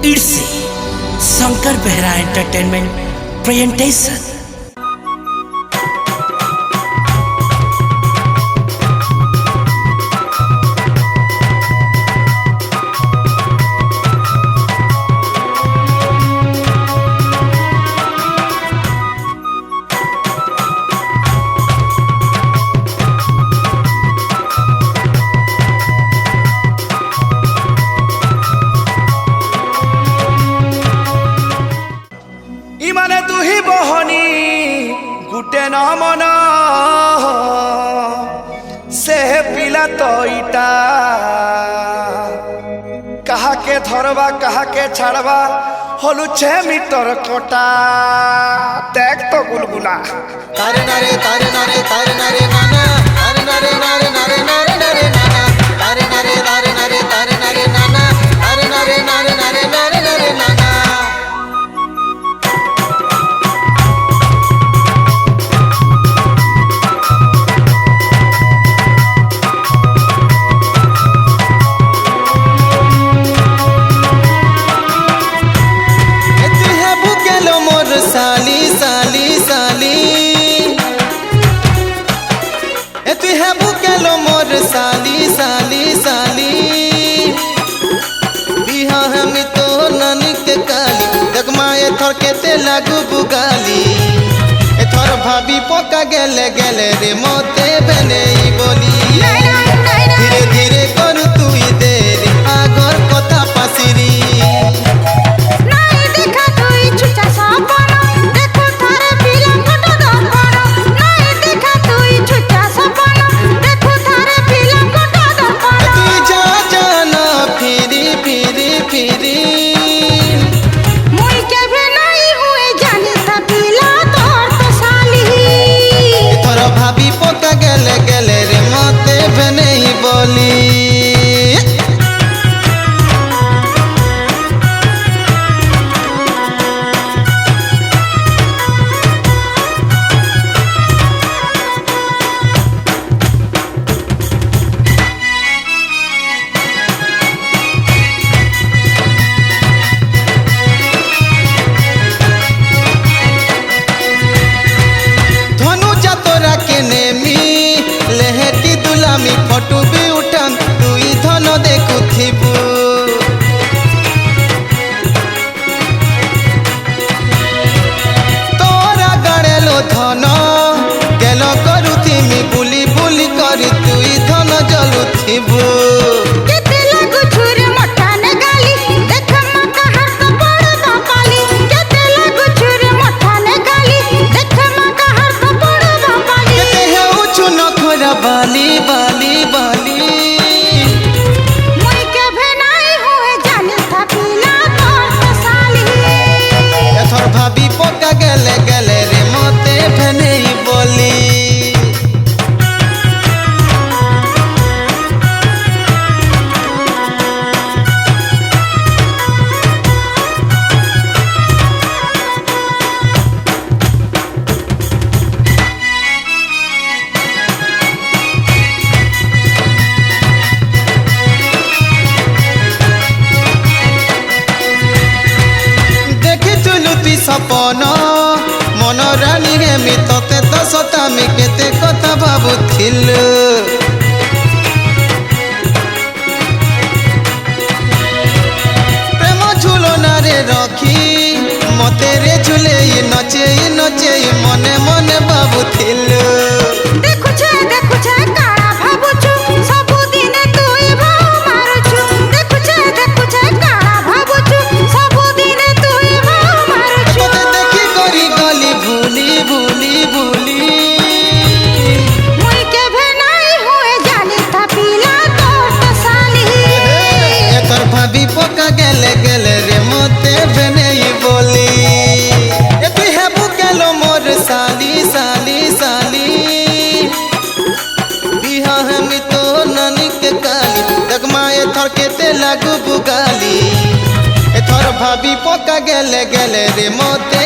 It's Shankar Behera entertainment presentation. ইমানে তুহি বহনি গুটে ন মন সে পিলা তো ইটা কাহাকে ধরবা কাহাকে ছাড়বা হলু 6 মিটার কোটা দেখ তো গুলগুলা তারে নারে তারে নারে তারে নারে নানা তারে নারে নারে নারে নারে নারে নানা তারে নারে তারে নারে তারে নারে নানা তারে নারে নারে নারে নারে নারে নানা। साली साली साली ए तु है बुकेलो मोर साली साली साली बिहा हम तो नानी के काली जगमा ए थर केते लागू बुगाली ए थर भाभी पका गेले गेले रे मोते बने बोली धीरे धीरे करू तुई देरी आगर कथा पासिरी गेले गेले रे मते बने बोली আমি ফটো भी उठान तुई धन देखुथिबु तोरा गड़ेलो धन गेल करुथिमि बुली बुली करी तुई धन जलुथिबु बाली बाली बाली मुई के भेनाई हुए जानी था पीला तो साली एथर भाभी पका गेले गेले रे मते भेनेई बोली सपन मन रानी हेमी तते तो सतामी केते कथा भाबुथिलु प्रेम झुलना रे रखी मते रे झुले नचे नचे मने मने भाबुथिलु देखु छे काड़ा भाबुछु सब दिन तुई भाव मारुछु देखु छे काड़ा भाबुछु सब दिन तुई भाव मारुछु देखी करी गली भूली भूली भूली मुई के भेनाई हुए जानी था पीला तो साली एकर भाभी पका गेले गेले रे मते भेनेई बोली ए तु है बुकेलो मोर साली साली साली बिहा हम तो नानी के काली जगमा ए थर केते लागू बुगाली ए थर भाभी पका गेले गेले रे मते